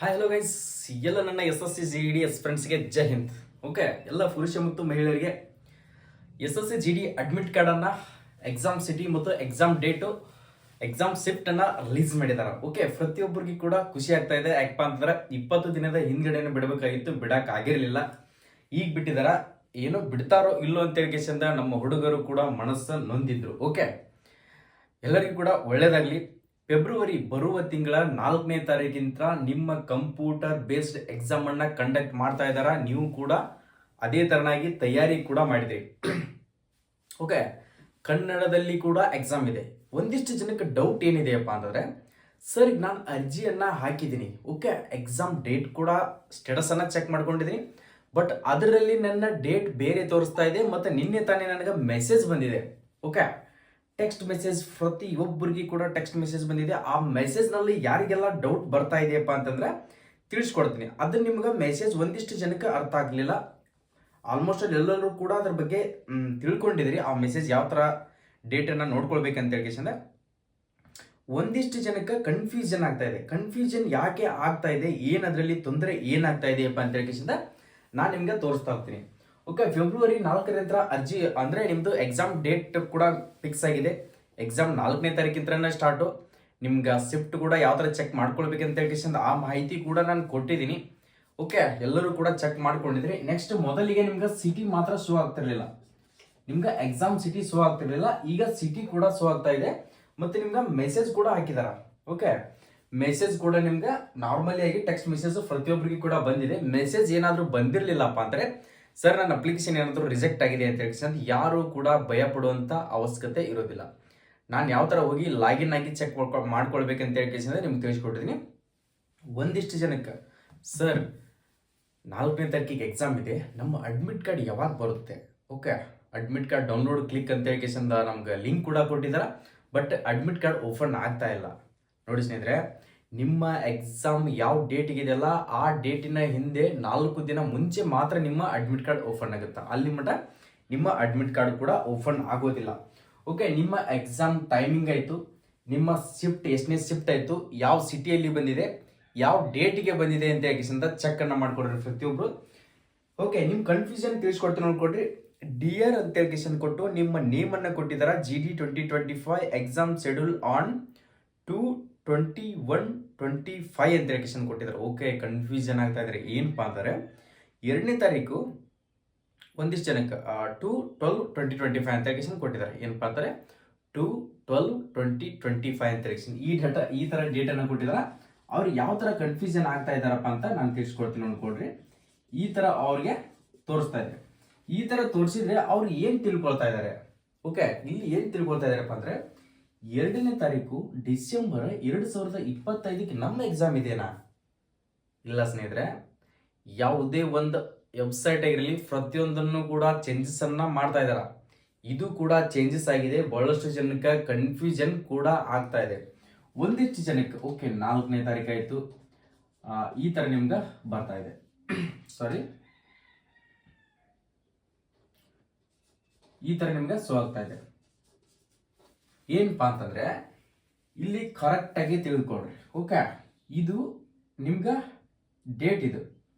Hi hello guys, ಎಲ್ಲ ನನ್ನ S S C G D S ಫ್ರೆಂಡ್ಸ್ಗೆ ಜೈ ಹಿಂದ್. ಓಕೆ, ಎಲ್ಲ ಪುರುಷ ಮತ್ತು ಮಹಿಳೆಯರಿಗೆ S S C G D admit ಕಾರ್ಡನ್ನು ಎಕ್ಸಾಮ್ ಸಿಟಿ ಮತ್ತು ಎಕ್ಸಾಮ್ ಡೇಟು ಎಕ್ಸಾಮ್ ಶಿಫ್ಟನ್ನು ರಿಲೀಸ್ ಮಾಡಿದ್ದಾರೆ. ಓಕೆ, ಪ್ರತಿಯೊಬ್ಬರಿಗೂ ಕೂಡ ಖುಷಿ ಆಗ್ತಾ ಇದೆ. ಯಾಕಪ್ಪ ಅಂತಂದ್ರೆ 20 ದಿನದ ಹಿಂದ್ಗಡೆನೇ ಬಿಡಬೇಕಾಗಿತ್ತು, ಬಿಡೋಕ್ಕಾಗಿರಲಿಲ್ಲ. ಈಗ ಬಿಟ್ಟಿದಾರ. ಏನೋ ಬಿಡ್ತಾರೋ ಇಲ್ಲೋ ಅಂತ ಹೇಳಿಕೆಸಿಂದ ನಮ್ಮ ಹುಡುಗರು ಕೂಡ ಮನಸ್ಸು ನೊಂದಿದ್ರು. ಓಕೆ, ಎಲ್ಲರಿಗೂ ಕೂಡ ಒಳ್ಳೇದಾಗಲಿ. ಫೆಬ್ರವರಿ ಬರುವ ತಿಂಗಳ 4ನೇ ತಾರೀಕಿಂತ ನಿಮ್ಮ ಕಂಪ್ಯೂಟರ್ ಬೇಸ್ಡ್ ಎಕ್ಸಾಮ್ ಅನ್ನ ಕಂಡಕ್ಟ್ ಮಾಡ್ತಾ ಇದ್ದಾರ. ನೀವು ಕೂಡ ಅದೇ ತರನಾಗಿ ತಯಾರಿ ಕೂಡ ಮಾಡಿದ್ರಿ. ಓಕೆ, ಕನ್ನಡದಲ್ಲಿ ಕೂಡ ಎಕ್ಸಾಮ್ ಇದೆ. ಒಂದಿಷ್ಟು ಜನಕ್ಕೆ ಡೌಟ್ ಏನಿದೆಯಪ್ಪ ಅಂತಂದ್ರೆ, ಸರ್ ನಾನು ಅರ್ಜಿಯನ್ನ ಹಾಕಿದ್ದೀನಿ. ಓಕೆ, ಎಕ್ಸಾಮ್ ಡೇಟ್ ಕೂಡ ಸ್ಟೇಟಸ್ ಅನ್ನ ಚೆಕ್ ಮಾಡ್ಕೊಂಡಿದ್ದೀನಿ, ಬಟ್ ಅದರಲ್ಲಿ ನನ್ನ ಡೇಟ್ ಬೇರೆ ತೋರಿಸ್ತಾ ಇದೆ. ಮತ್ತೆ ನಿನ್ನೆ ತಾನೇ ನನಗೆ ಮೆಸೇಜ್ ಬಂದಿದೆ. ಓಕೆ, ಟೆಕ್ಸ್ಟ್ ಮೆಸೇಜ್ ಪ್ರತಿಯೊಬ್ಬರಿಗೆ ಕೂಡ ಟೆಕ್ಸ್ಟ್ ಮೆಸೇಜ್ ಬಂದಿದೆ. ಆ ಮೆಸೇಜ್ನಲ್ಲಿ ಯಾರಿಗೆಲ್ಲ ಡೌಟ್ ಬರ್ತಾ ಇದೆಯಪ್ಪ ಅಂತಂದ್ರೆ ತಿಳಿಸ್ಕೊಡ್ತೀನಿ. ಅದು ನಿಮ್ಗೆ ಮೆಸೇಜ್ ಒಂದಿಷ್ಟು ಜನಕ್ಕೆ ಅರ್ಥ ಆಗಲಿಲ್ಲ. ಆಲ್ಮೋಸ್ಟ್ ಅಲ್ಲಿ ಎಲ್ಲರೂ ಕೂಡ ಅದ್ರ ಬಗ್ಗೆ ತಿಳ್ಕೊಂಡಿದ್ರಿ. ಆ ಮೆಸೇಜ್ ಯಾವ ಥರ ಡೇಟನ್ನು ನೋಡ್ಕೊಳ್ಬೇಕಂತ ಹೇಳಿಕೆಂದ್ರೆ ಒಂದಿಷ್ಟು ಜನಕ್ಕೆ ಕನ್ಫ್ಯೂಷನ್ ಆಗ್ತಾ ಇದೆ. ಕನ್ಫ್ಯೂಷನ್ ಯಾಕೆ ಆಗ್ತಾ ಇದೆ, ಏನದ್ರಲ್ಲಿ ತೊಂದರೆ ಏನಾಗ್ತಾ ಇದೆಯಪ್ಪ ಅಂತ ಹೇಳಿಕೆಂದ ನಾನು ನಿಮ್ಗೆ ತೋರಿಸ್ತಾ ಹೋಗ್ತೀನಿ. ಓಕೆ, ಫೆಬ್ರವರಿ 4ರಿಂದ ಅರ್ಜಿ ಅಂದರೆ ನಿಮ್ಮದು ಎಕ್ಸಾಮ್ ಡೇಟ್ ಕೂಡ ಫಿಕ್ಸ್ ಆಗಿದೆ. ಎಕ್ಸಾಮ್ 4ನೇ ತಾರೀಕಿಂದ ಸ್ಟಾರ್ಟು. ನಿಮ್ಗೆ ಶಿಫ್ಟ್ ಕೂಡ ಯಾವ ಥರ ಚೆಕ್ ಮಾಡ್ಕೊಳ್ಬೇಕಂತ ಹೇಳಿಕೆಂದ ಆ ಮಾಹಿತಿ ಕೂಡ ನಾನು ಕೊಟ್ಟಿದ್ದೀನಿ. ಓಕೆ, ಎಲ್ಲರೂ ಕೂಡ ಚೆಕ್ ಮಾಡ್ಕೊಂಡಿದ್ರಿ. ನೆಕ್ಸ್ಟ್ ಮೊದಲಿಗೆ ನಿಮ್ಗೆ ಸಿಟಿ ಮಾತ್ರ ಶೋ ಆಗ್ತಿರ್ಲಿಲ್ಲ. ನಿಮ್ಗೆ ಎಕ್ಸಾಮ್ ಸಿಟಿ ಶೋ ಆಗ್ತಿರ್ಲಿಲ್ಲ. ಈಗ ಸಿಟಿ ಕೂಡ ಶೋ ಆಗ್ತಾ ಇದೆ. ಮತ್ತೆ ನಿಮ್ಗೆ ಮೆಸೇಜ್ ಕೂಡ ಹಾಕಿದಾರ. ಓಕೆ, ಮೆಸೇಜ್ ಕೂಡ ನಿಮ್ಗೆ ನಾರ್ಮಲಿ ಆಗಿ ಟೆಕ್ಸ್ಟ್ ಮೆಸೇಜ್ ಪ್ರತಿಯೊಬ್ಬರಿಗೆ ಕೂಡ ಬಂದಿದೆ. ಮೆಸೇಜ್ ಏನಾದರೂ ಬಂದಿರಲಿಲ್ಲಪ್ಪ ಅಂದರೆ, ಸರ್ ನನ್ನ ಅಪ್ಲಿಕೇಶನ್ ಏನಾದರೂ ರಿಜೆಕ್ಟ್ ಆಗಿದೆ ಅಂತ ಹೇಳಿ ಯಾರು ಕೂಡ ಭಯ ಪಡುವಂಥ ಅವಶ್ಯಕತೆ ಇರೋದಿಲ್ಲ. ನಾನು ಯಾವ ಥರ ಹೋಗಿ ಲಾಗಿನ್ ಆಗಿ ಚೆಕ್ ಮಾಡ್ಕೊಳ್ಬೇಕಂತ ಹೇಳಿ ನಿಮ್ಗೆ ತಿಳಿಸ್ಕೊಟ್ಟಿದ್ದೀನಿ. ಒಂದಿಷ್ಟು ಜನಕ್ಕೆ ಸರ್ 4ನೇ ತಾರೀಕಿಗೆ ಎಕ್ಸಾಮ್ ಇದೆ, ನಮ್ಮ ಅಡ್ಮಿಟ್ ಕಾರ್ಡ್ ಯಾವಾಗ ಬರುತ್ತೆ? Okay, admit card download click ಅಂತ ಹೇಳಿ ನಮ್ಗೆ ಲಿಂಕ್ ಕೂಡ ಕೊಟ್ಟಿದ್ದಾರೆ. ಬಟ್ ಅಡ್ಮಿಟ್ ಕಾರ್ಡ್ ಓಪನ್ ಆಗ್ತಾ ಇಲ್ಲ. ನೋಡಿ ಸ್ನೇಹಿತರೆ, ನಿಮ್ಮ ಎಕ್ಸಾಮ್ ಯಾವ ಡೇಟಿಗೆ ಇದೆಯಲ್ಲ ಆ ಡೇಟಿನ ಹಿಂದೆ 4 ದಿನ ಮುಂಚೆ ಮಾತ್ರ ನಿಮ್ಮ ಅಡ್ಮಿಟ್ ಕಾರ್ಡ್ ಓಪನ್ ಆಗುತ್ತೆ. ಅಲ್ಲಿ ಮಟ್ಟ ನಿಮ್ಮ ಅಡ್ಮಿಟ್ ಕಾರ್ಡ್ ಕೂಡ ಓಪನ್ ಆಗೋದಿಲ್ಲ. ಓಕೆ, ನಿಮ್ಮ ಎಕ್ಸಾಮ್ ಟೈಮಿಂಗ್ ಆಯಿತು, ನಿಮ್ಮ ಶಿಫ್ಟ್ ಎಷ್ಟನೇ ಶಿಫ್ಟ್ ಆಯಿತು, ಯಾವ ಸಿಟಿಯಲ್ಲಿ ಬಂದಿದೆ, ಯಾವ ಡೇಟಿಗೆ ಬಂದಿದೆ ಅಂತ ಹೇಗಿಸಿಂದ ಚೆಕ್ ಅನ್ನ ಮಾಡ್ಕೊಡ್ರಿ ಪ್ರತಿಯೊಬ್ರು. ಓಕೆ, ನಿಮ್ಮ ಕನ್ಫ್ಯೂಷನ್ ತಿಳಿಸ್ಕೊಡ್ತೀನಿ ನೋಡ್ಕೊಡ್ರಿ. ಡಿಯರ್ ಅಂತ ಹೇಳಿಕೆಶನ್ ಕೊಟ್ಟು ನಿಮ್ಮ ನೇಮ್ ಅನ್ನ ಕೊಟ್ಟಿದ್ದಾರೆ. GD 2025 ಎಕ್ಸಾಮ್ ಶೆಡ್ಯೂಲ್ ಆನ್ 2/21/25 ಅಂತ ಹೇಳಿಕೆಶನ್ ಕೊಟ್ಟಿದ್ದಾರೆ. ಓಕೆ, ಕನ್ಫ್ಯೂಷನ್ ಆಗ್ತಾ ಇದ್ದಾರೆ. ಏನಪ್ಪಾ ಅಂದರೆ 2ನೇ ತಾರೀಕು ಒಂದಿಷ್ಟು ಜನಕ್ಕೆ 2/12/2025 ಅಂತ ಹೇಳಿಕೆಶನ್ ಕೊಟ್ಟಿದ್ದಾರೆ. ಏನಪ್ಪಾ ಅಂತಾರೆ 2/12/2025 ಅಂತ ಹೇಳಿಕೆಶನ್ ಈ ತರ ಡೇಟ್ ಅನ್ನ ಕೊಟ್ಟಿದ್ದಾರೆ. ಅವ್ರು ಯಾವ ತರ ಕನ್ಫ್ಯೂಷನ್ ಆಗ್ತಾ ಇದ್ದಾರಪ್ಪ ಅಂತ ನಾನು ತಿಳಿಸ್ಕೊಡ್ತೀನಿ ನೋಡ್ಕೊಡ್ರಿ. ಈ ತರ ಅವ್ರಿಗೆ ತೋರಿಸ್ತಾ ಇದೆ. ಈ ತರ ತೋರಿಸಿದ್ರೆ ಅವ್ರು ಏನ್ ತಿಳ್ಕೊಳ್ತಾ ಇದ್ದಾರೆ? ಓಕೆ, ಇಲ್ಲಿ ಏನ್ ತಿಳ್ಕೊಳ್ತಾ ಇದಾರಪ್ಪ ಅಂದ್ರೆ 2ನೇ ತಾರೀಕು ಡಿಸೆಂಬರ್ 2025ಕ್ಕೆ ನಮ್ಮ ಎಕ್ಸಾಮ್ ಇದೆನಾ? ಇಲ್ಲ ಸ್ನೇಹಿತರೆ, ಯಾವುದೇ ಒಂದು ವೆಬ್ಸೈಟ್ ಆಗಿರಲಿ ಪ್ರತಿಯೊಂದನ್ನು ಕೂಡ ಚೇಂಜಸ್ ಅನ್ನ ಮಾಡ್ತಾ ಇದಾರ. ಇದು ಕೂಡ ಚೇಂಜಸ್ ಆಗಿದೆ. ಬಹಳಷ್ಟು ಜನಕ್ಕೆ ಕನ್ಫ್ಯೂಷನ್ ಕೂಡ ಆಗ್ತಾ ಇದೆ. ಒಂದಿಷ್ಟು ಜನಕ್ಕೆ ಓಕೆ 4ನೇ ತಾರೀಕು ಆಯ್ತು, ಈ ತರ ನಿಮ್ಗೆ ಬರ್ತಾ ಇದೆ. ಸಾರಿ, ಈ ತರ ನಿಮ್ಗೆ ಶೋ ಆಗ್ತಾ ಇದೆ. ಏನಪ್ಪಾ ಅಂತಂದ್ರೆ ಇಲ್ಲಿ ಕರೆಕ್ಟ್ ಆಗಿ ತಿಳ್ಕೊಳ್ರಿ. ಓಕೆ, ಇದು ನಿಮ್ಗ ಡೇಟ್ ಇದು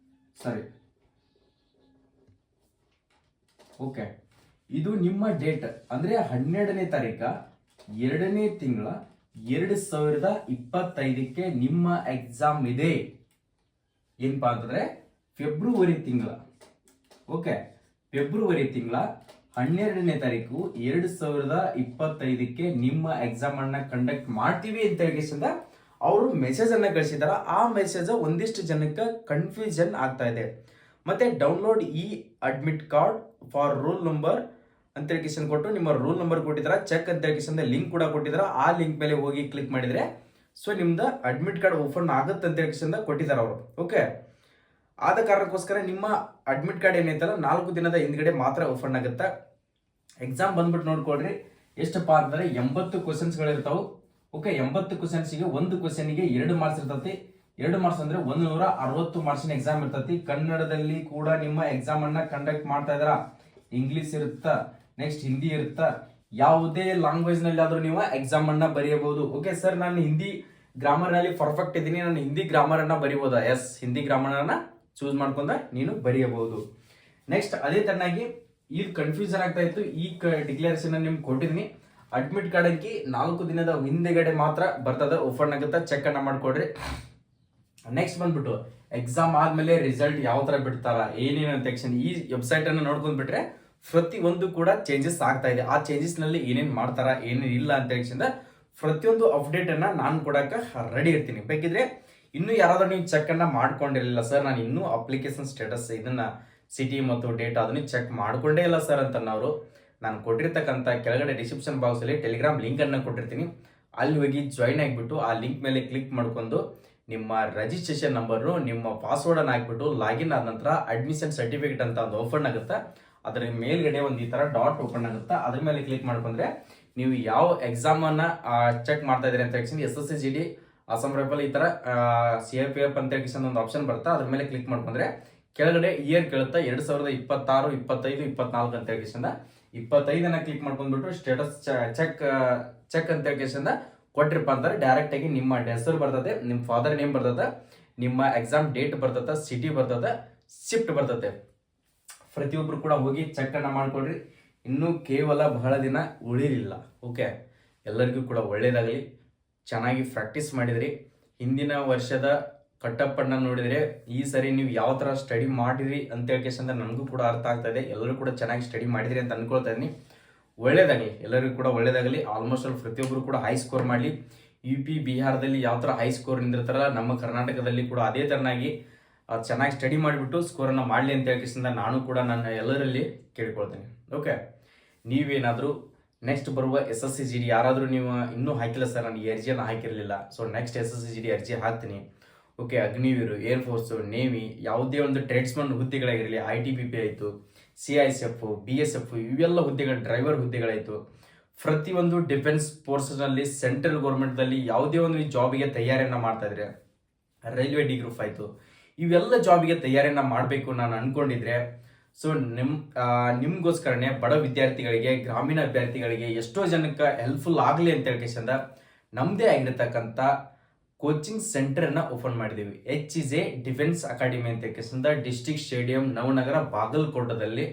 ಸರಿ. ಓಕೆ, ಇದು ನಿಮ್ಮ ಡೇಟ್ ಅಂದ್ರೆ 12ನೇ ತಾರೀಕ 2ನೇ ತಿಂಗಳ 2025ಕ್ಕೆ ನಿಮ್ಮ ಎಕ್ಸಾಮ್ ಇದೆ. ಏನಪ್ಪಾ ಅಂತಂದ್ರೆ ಫೆಬ್ರವರಿ ತಿಂಗಳ. ಓಕೆ, ಫೆಬ್ರವರಿ ತಿಂಗಳ 12ನೇ ತಾರೀಕು 2025ಕ್ಕೆ ನಿಮ್ಮ ಎಕ್ಸಾಮ್ ಅನ್ನ ಕಂಡಕ್ಟ್ ಮಾಡ್ತೀವಿ ಅಂತ ಹೇಳಿದ ಅವರು ಮೆಸೇಜ್ ಅನ್ನ ಕಳಿಸಿದಾರ. ಆ ಮೆಸೇಜ್ ಒಂದಿಷ್ಟು ಜನಕ್ಕೆ ಕನ್ಫ್ಯೂಷನ್ ಆಗ್ತಾ ಇದೆ. ಮತ್ತೆ ಡೌನ್ಲೋಡ್ ಈ admit card for rule number ಅಂತ ಹೇಳಿಕೆಶನ್ ಕೊಟ್ಟು ನಿಮ್ಮ ರೂಲ್ ನಂಬರ್ ಕೊಟ್ಟಿದ್ದಾರೆ. ಚೆಕ್ ಅಂತ ಹೇಳಿಕೆಶನ್ ಲಿಂಕ್ ಕೂಡ ಕೊಟ್ಟಿದ್ದಾರೆ. ಆ ಲಿಂಕ್ ಮೇಲೆ ಹೋಗಿ ಕ್ಲಿಕ್ ಮಾಡಿದ್ರೆ ಸೊ ನಿಮ್ದು ಅಡ್ಮಿಟ್ ಕಾರ್ಡ್ ಓಪನ್ ಆಗುತ್ತೆ ಅಂತ ಹೇಳಿಕೆಶನ್ ಕೊಟ್ಟಿದ್ದಾರೆ ಅವರು. ಓಕೆ, ಆದ ಕಾರಣಕ್ಕೋಸ್ಕರ ನಿಮ್ಮ ಅಡ್ಮಿಟ್ ಕಾರ್ಡ್ ಏನೈತಲ್ಲ 4 ದಿನದ ಹಿಂದ್ಗಡೆ ಮಾತ್ರ ಓಪನ್ ಆಗುತ್ತೆ. ಎಕ್ಸಾಮ್ ಬಂದ್ಬಿಟ್ಟು ನೋಡ್ಕೊಳ್ರಿ. ಎಷ್ಟಪ್ಪ ಅಂತಂದ್ರೆ 80 ಕ್ವಶನ್ಸ್ಗಳಿರ್ತಾವೆ. ಓಕೆ, 80 ಕ್ವಶನ್ಸ್ಗೆ ಒಂದು ಕ್ವಶನ್ಗೆ 2 ಮಾರ್ಕ್ಸ್ ಇರ್ತೈತಿ. 2 ಮಾರ್ಕ್ಸ್ ಅಂದ್ರೆ 160 ಮಾರ್ಕ್ಸಿನ ಎಕ್ಸಾಮ್ ಇರ್ತೈತಿ. ಕನ್ನಡದಲ್ಲಿ ಕೂಡ ನಿಮ್ಮ ಎಕ್ಸಾಮ್ ಅನ್ನ ಕಂಡಕ್ಟ್ ಮಾಡ್ತಾ ಇದಾರ. ಇಂಗ್ಲಿಷ್ ಇರುತ್ತಾ, ನೆಕ್ಸ್ಟ್ ಹಿಂದಿ ಇರುತ್ತಾ, ಯಾವುದೇ ಲ್ಯಾಂಗ್ವೇಜ್ ನಲ್ಲಿ ಆದ್ರೂ ನೀವು ಎಕ್ಸಾಮ್ ಅನ್ನ ಬರೆಯಬಹುದು. ಓಕೆ ಸರ್, ನಾನು ಹಿಂದಿ ಗ್ರಾಮರ್ನಲ್ಲಿ ಪರ್ಫೆಕ್ಟ್ ಇದ್ದೀನಿ, ನಾನು ಹಿಂದಿ ಗ್ರಾಮರನ್ನು ಬರಿಬೋದಾ? ಎಸ್, ಹಿಂದಿ ಗ್ರಾಮರನ್ನು ಚೂಸ್ ಮಾಡ್ಕೊಂಡ ನೀನು ಬರೆಯಬಹುದು. ನೆಕ್ಸ್ಟ್ ಅದೇ ತರನಾಗಿ ಇದು ಕನ್ಫ್ಯೂಷನ್ ಆಗ್ತಾ ಇತ್ತು, ಈ ಡಿಕ್ಲರೇಷನ್ ನಿಮ್ಗೆ ಕೊಟ್ಟಿದ್ದೀನಿ. ಅಡ್ಮಿಟ್ ಕಾರ್ಡ್ ಅಂಕಿ 4 ದಿನದ ಹಿಂದೆಗಡೆ ಮಾತ್ರ ಬರ್ತದ, ಓಪನ್ ಆಗುತ್ತಾ, ಚೆಕ್ ಅನ್ನ ಮಾಡ್ಕೊಡ್ರಿ. ನೆಕ್ಸ್ಟ್ ಬಂದ್ಬಿಟ್ಟು ಎಕ್ಸಾಮ್ ಆದ್ಮೇಲೆ ರಿಸಲ್ಟ್ ಯಾವ ತರ ಬಿಡ್ತಾರ, ಏನೇನು ಅಂತ ಈ ವೆಬ್ಸೈಟ್ ಅನ್ನು ನೋಡ್ಕೊಂಡ್ಬಿಟ್ರೆ ಪ್ರತಿ ಒಂದು ಕೂಡ ಚೇಂಜಸ್ ಆಗ್ತಾ ಇದೆ. ಆ ಚೇಂಜಸ್ ನಲ್ಲಿ ಏನೇನ್ ಮಾಡ್ತಾರ ಏನೇನು ಇಲ್ಲ ಅಂತ ಪ್ರತಿಯೊಂದು ಅಪ್ಡೇಟ್ ಅನ್ನ ನಾನು ಕೊಡಕ ರೆಡಿ ಇರ್ತೀನಿ. ಬೇಕಿದ್ರೆ ಇನ್ನು ಯಾರಾದ್ರೂ ನೀವು ಚೆಕ್ ಅನ್ನ ಮಾಡ್ಕೊಂಡಿರಲಿಲ್ಲ ಸರ್, ನಾನು ಇನ್ನೂ ಅಪ್ಲಿಕೇಶನ್ ಸ್ಟೇಟಸ್ ಇದನ್ನ ಸಿಟಿ ಮತ್ತು ಡೇಟಾ ಅದನ್ನ ಚೆಕ್ ಮಾಡ್ಕೊಂಡೇ ಇಲ್ಲ ಸರ್ ಅಂತ ನಾನು ಕೊಟ್ಟಿರ್ತಕ್ಕಂಥ ಕೆಳಗಡೆ ಡಿಸ್ಕ್ರಿಪ್ಷನ್ ಬಾಕ್ಸ್ ಅಲ್ಲಿ ಟೆಲಿಗ್ರಾಮ್ ಲಿಂಕ್ ಅನ್ನ ಕೊಟ್ಟಿರ್ತೀನಿ. ಅಲ್ಲಿ ಹೋಗಿ ಜಾಯಿನ್ ಆಗಿಬಿಟ್ಟು ಆ ಲಿಂಕ್ ಮೇಲೆ ಕ್ಲಿಕ್ ಮಾಡ್ಕೊಂಡು ನಿಮ್ಮ ರಿಜಿಸ್ಟ್ರೇಷನ್ ನಂಬರ್, ನಿಮ್ಮ ಪಾಸ್ವರ್ಡ್ ಅನ್ನು ಹಾಕ್ಬಿಟ್ಟು ಲಾಗಿನ್ ಆದ ನಂತರ ಅಡ್ಮಿಷನ್ ಸರ್ಟಿಫಿಕೇಟ್ ಅಂತ ಒಂದು ಓಪನ್ ಆಗುತ್ತೆ. ಅದರ ಮೇಲ್ಗಡೆ ಒಂದು ಈ ತರ ಡಾಟ್ ಓಪನ್ ಆಗುತ್ತೆ. ಅದ್ರ ಮೇಲೆ ಕ್ಲಿಕ್ ಮಾಡ್ಕೊಂಡ್ರೆ ನೀವು ಯಾವ ಎಕ್ಸಾಮ್ ಅನ್ನ ಚೆಕ್ ಮಾಡ್ತಾ ಇದ್ರಿ ಅಂತ SSC GD ಅಸ್ಸಾಂ ರೈಫಲ್ ಈ ತರ CRPF ಅಂತ ಒಂದು ಆಪ್ಷನ್ ಬರುತ್ತೆ. ಅದ್ರ ಮೇಲೆ ಕ್ಲಿಕ್ ಮಾಡ್ಕೊಂಡ್ರೆ ಕೆಳಗಡೆ ಇಯರ್ ಕೇಳುತ್ತಾ 2026, 25, 24 ಅಂತ 25 ಕ್ಲಿಕ್ ಮಾಡ್ಕೊಂಡ್ಬಿಟ್ಟು ಸ್ಟೇಟಸ್ ಚೆಕ್ ಅಂತ ಕೊಟ್ಟಿರಪ್ಪ ಅಂತಾರೆ ಡೈರೆಕ್ಟ್ ಆಗಿ ನಿಮ್ಮ ಹೆಸರು ಬರ್ತದೆ, ನಿಮ್ಮ ಫಾದರ್ ನೇಮ್ ಬರ್ತದೆ, ನಿಮ್ಮ ಎಕ್ಸಾಮ್ ಡೇಟ್ ಬರ್ತದೆ, ಸಿಟಿ ಬರ್ತದೆ, ಶಿಫ್ಟ್ ಬರ್ತದೆ. ಪ್ರತಿಯೊಬ್ರು ಕೂಡ ಹೋಗಿ ಚೆಕ್ ಅನ್ನ ಮಾಡ್ಕೊಡ್ರಿ. ಇನ್ನೂ ಕೇವಲ ಬಹಳ ದಿನ ಉಳಿಲಿಲ್ಲ. ಓಕೆ, ಎಲ್ಲರಿಗೂ ಕೂಡ ಒಳ್ಳೇದಾಗಲಿ. ಚೆನ್ನಾಗಿ ಪ್ರಾಕ್ಟೀಸ್ ಮಾಡಿದ್ರಿ. ಹಿಂದಿನ ವರ್ಷದ ಕಟ್ಟಪ್ ಅನ್ನ ನೋಡಿದ್ರೆ ಈ ಸರಿ ನೀವು ಯಾವ ತರ ಸ್ಟಡಿ ಮಾಡಿದ್ರಿ ಅಂತ ನನಗೂ ಕೂಡ ಅರ್ಥ ಆಗ್ತಾ ಇದೆ. ಎಲ್ಲರೂ ಕೂಡ ಚೆನ್ನಾಗಿ ಸ್ಟಡಿ ಮಾಡಿದ್ರಿ ಅಂತ ಅನ್ಕೊಳ್ತಾ ಇದೀನಿ. ಒಳ್ಳೇದಾಗಲಿ, ಎಲ್ಲರಿಗೂ ಕೂಡ ಒಳ್ಳೇದಾಗಲಿ. ಆಲ್ಮೋಸ್ಟ್ ಆಲ್ ಪ್ರತಿಯೊಬ್ಬರು ಕೂಡ ಹೈ ಸ್ಕೋರ್ ಮಾಡಲಿ. UP ಬಿಹಾರದಲ್ಲಿ ಯಾವ ತರ ಹೈ ಸ್ಕೋರ್ ನಿಂದಿರ್ತಾರಲ್ಲ, ನಮ್ಮ ಕರ್ನಾಟಕದಲ್ಲಿ ಕೂಡ ಅದೇ ತರನಾಗಿ ಚೆನ್ನಾಗಿ ಸ್ಟಡಿ ಮಾಡಿಬಿಟ್ಟು ಸ್ಕೋರನ್ನು ಮಾಡಲಿ ಅಂತ ಹೇಳ್ಕಿಸಿಂದ ನಾನು ಕೂಡ ನನ್ನ ಎಲ್ಲರಲ್ಲಿ ಕೇಳ್ಕೊಳ್ತೀನಿ. ಓಕೆ, ನೀವೇನಾದರೂ ನೆಕ್ಸ್ಟ್ ಬರುವ SSC GD ಯಾರಾದರೂ ನೀವು ಇನ್ನೂ ಹಾಕಿಲ್ಲ ಸರ್, ನಾನು ಈ ಅರ್ಜಿಯನ್ನು ಹಾಕಿರಲಿಲ್ಲ, ಸೊ ನೆಕ್ಸ್ಟ್ SSC GD ಅರ್ಜಿ ಹಾಕ್ತೀನಿ. ಓಕೆ, ಅಗ್ನಿವೀರು, ಏರ್ಫೋರ್ಸು, ನೇವಿ, ಯಾವುದೇ ಒಂದು ಟ್ರೇಡ್ಸ್ಮನ್ ಹುದ್ದೆಗಳಾಗಿರಲಿ, ITBP ಆಯಿತು, CISF, BSF ಇವೆಲ್ಲ ಹುದ್ದೆಗಳು, ಡ್ರೈವರ್ ಹುದ್ದೆಗಳಾಯಿತು, ಪ್ರತಿಯೊಂದು ಡಿಫೆನ್ಸ್ ಫೋರ್ಸ್ನಲ್ಲಿ ಸೆಂಟ್ರಲ್ ಗೌರ್ಮೆಂಟ್ದಲ್ಲಿ ಯಾವುದೇ ಒಂದು ಜಾಬಿಗೆ ತಯಾರಿಯನ್ನು ಮಾಡ್ತಾ ಇದ್ರೆ, ರೈಲ್ವೆ ಡಿ ಗ್ರೂಪ್ ಆಯಿತು, ಇವೆಲ್ಲ ಜಾಬಿಗೆ ತಯಾರಿಯನ್ನು ಮಾಡಬೇಕು ನಾನು ಅನ್ಕೊಂಡಿದ್ರೆ, ಸೊ ನಿಮ್ಗೋಸ್ಕರನೇ ಬಡ ವಿದ್ಯಾರ್ಥಿಗಳಿಗೆ, ಗ್ರಾಮೀಣ ವಿದ್ಯಾರ್ಥಿಗಳಿಗೆ, ಎಷ್ಟೋ ಜನಕ್ಕೆ ಹೆಲ್ಪ್ಫುಲ್ ಆಗಲಿ ಅಂತ ಹೇಳ್ಕೇಶಂದ ನಮ್ಮದೇ ಆಗಿರತಕ್ಕಂಥ ಕೋಚಿಂಗ್ ಸೆಂಟರ್ ಅನ್ನ ಓಪನ್ ಮಾಡಿದೀವಿ. HISA ಡಿಫೆನ್ಸ್ ಅಕಾಡೆಮಿ ಅಂತ ಹೇಳ್ಕೇಶಂದ ಡಿಸ್ಟ್ರಿಕ್ಟ್ ಸ್ಟೇಡಿಯಂ, ನವನಗರ, ಬಾಗಲಕೋಟದಲ್ಲಿ.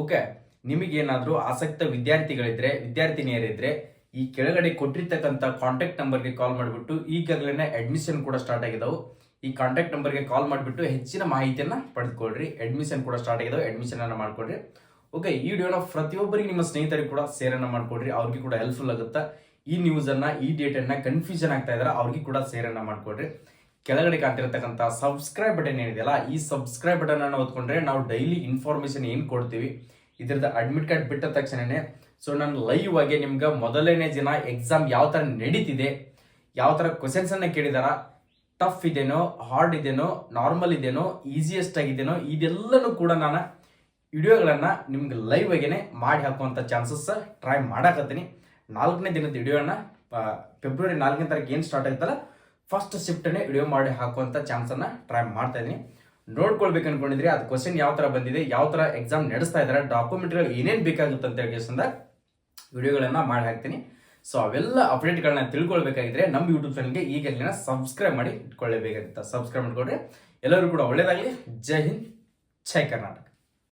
ಓಕೆ, ನಿಮಗೇನಾದರೂ ಆಸಕ್ತ ವಿದ್ಯಾರ್ಥಿಗಳಿದ್ರೆ, ವಿದ್ಯಾರ್ಥಿನಿಯರಿದ್ರೆ ಈ ಕೆಳಗಡೆ ಕೊಟ್ಟಿರ್ತಕ್ಕಂಥ ಕಾಂಟ್ಯಾಕ್ಟ್ ನಂಬರ್ಗೆ ಕಾಲ್ ಮಾಡಿಬಿಟ್ಟು, ಈಗಾಗಲೇ ಅಡ್ಮಿಷನ್ ಕೂಡ ಸ್ಟಾರ್ಟ್ ಆಗಿದಾವೆ. ಈ ಕಾಂಟ್ಯಾಕ್ಟ್ ನಂಬರ್ಗೆ ಕಾಲ್ ಮಾಡಿಬಿಟ್ಟು ಹೆಚ್ಚಿನ ಮಾಹಿತಿಯನ್ನು ಪಡೆದುಕೊಳ್ಳ್ರಿ. ಅಡ್ಮಿಷನ್ ಕೂಡ ಸ್ಟಾರ್ಟ್ ಆಗಿದಾವೆ, ಅಡ್ಮಿಷನ್ ಅನ್ನ ಮಾಡ್ಕೊಡ್ರಿ. ಓಕೆ, ಈ ವಿಡಿಯೋನ ಪ್ರತಿಯೊಬ್ಬರಿಗೆ ನಿಮ್ಮ ಸ್ನೇಹಿತರಿಗೆ ಕೂಡ ಸೇರನ್ನ ಮಾಡ್ಕೊಡ್ರಿ, ಅವ್ರಿಗೆ ಕೂಡ ಹೆಲ್ಪ್ಫುಲ್ ಆಗುತ್ತೆ. ಈ ನ್ಯೂಸ್ ಅನ್ನ, ಈ ಡೇಟ್ ಅನ್ನ ಕನ್ಫ್ಯೂಷನ್ ಆಗ್ತಾ ಇದ್ದಾರೆ ಅವ್ರಿಗೆ ಕೂಡ ಸೇರನ್ನ ಮಾಡ್ಕೊಡ್ರಿ. ಕೆಳಗಡೆ ಕಾಣ್ತಿರತಕ್ಕಂಥ ಸಬ್ಸ್ಕ್ರೈಬ್ ಬಟನ್ ಏನಿದೆಯಲ್ಲ, ಈ ಸಬ್ಸ್ಕ್ರೈಬ್ ಬಟನ್ ಅನ್ನು ಓದ್ಕೊಂಡ್ರೆ ನಾವು ಡೈಲಿ ಇನ್ಫಾರ್ಮೇಶನ್ ಏನು ಕೊಡ್ತೀವಿ, ಇದರದ ಅಡ್ಮಿಟ್ ಕಾರ್ಡ್ ಬಿಟ್ಟ ತಕ್ಷಣನೇ ಸೊ ನಾನು ಲೈವ್ ಆಗಿ ನಿಮ್ಗೆ ಮೊದಲನೇ ದಿನ ಎಕ್ಸಾಮ್ ಯಾವ ತರ ನಡೀತಿದೆ, ಯಾವ ತರ ಕ್ವಶನ್ಸ್ ಅನ್ನ ಕೇಳಿದಾರ, ಟಫ್ ಇದೆನೋ, ಹಾರ್ಡ್ ಇದೆನೋ, ನಾರ್ಮಲ್ ಇದೆನೋ, ಈಸಿಯೆಸ್ಟ್ ಆಗಿದೆನೋ, ಇದೆಲ್ಲನೂ ಕೂಡ ನಾನು ವಿಡಿಯೋಗಳನ್ನ ನಿಮ್ಗೆ ಲೈವ್ ಆಗೇನೆ ಮಾಡಿ ಹಾಕುವಂಥ ಚಾನ್ಸಸ್ ಟ್ರೈ ಮಾಡಾಕತ್ತೀನಿ. 4ನೇ ದಿನದ ವಿಡಿಯೋನ ಫೆಬ್ರವರಿ 4ನೇ ತಾರೀಕು ಏನು ಸ್ಟಾರ್ಟ್ ಆಯ್ತಲ್ಲ, ಫಸ್ಟ್ ಶಿಫ್ಟನ್ನೇ ವಿಡಿಯೋ ಮಾಡಿ ಹಾಕುವಂಥ ಚಾನ್ಸನ್ನು ಟ್ರೈ ಮಾಡ್ತಾ ಇದ್ದೀನಿ. ನೋಡ್ಕೊಳ್ಬೇಕು ಅನ್ಕೊಂಡಿದ್ರೆ ಅದು ಕ್ವಶನ್ ಯಾವ ಥರ ಬಂದಿದೆ, ಯಾವ ಥರ ಎಕ್ಸಾಮ್ ನಡೆಸ್ತಾ ಇದ್ದಾರೆ, ಡಾಕ್ಯುಮೆಂಟ್ಗಳು ಏನೇನು ಬೇಕಾಗುತ್ತೆ ಅಂತ ಹೇಳಿ ವಿಡಿಯೋಗಳನ್ನು ಮಾಡಿ ಹಾಕ್ತೀನಿ. ಸೊ ಅವೆಲ್ಲ ಅಪ್ಡೇಟ್ಗಳನ್ನ ತಿಳ್ಕೊಳ್ಬೇಕಾಗಿದ್ರೆ ನಮ್ಮ ಯೂಟ್ಯೂಬ್ ಚಾನಲ್ಗೆ ಈಗಲೇ ಸಬ್ಸ್ಕ್ರೈಬ್ ಮಾಡಿ ಇಟ್ಕೊಳ್ಳೇಬೇಕಾಗುತ್ತೆ. ಸಬ್ಸ್ಕ್ರೈಬ್ ಮಾಡ್ಕೊಂಡ್ರೆ ಎಲ್ಲರೂ ಕೂಡ ಒಳ್ಳೇದಾಗಲಿ. ಜೈ ಹಿಂದ್, ಜೈ ಕರ್ನಾಟಕ.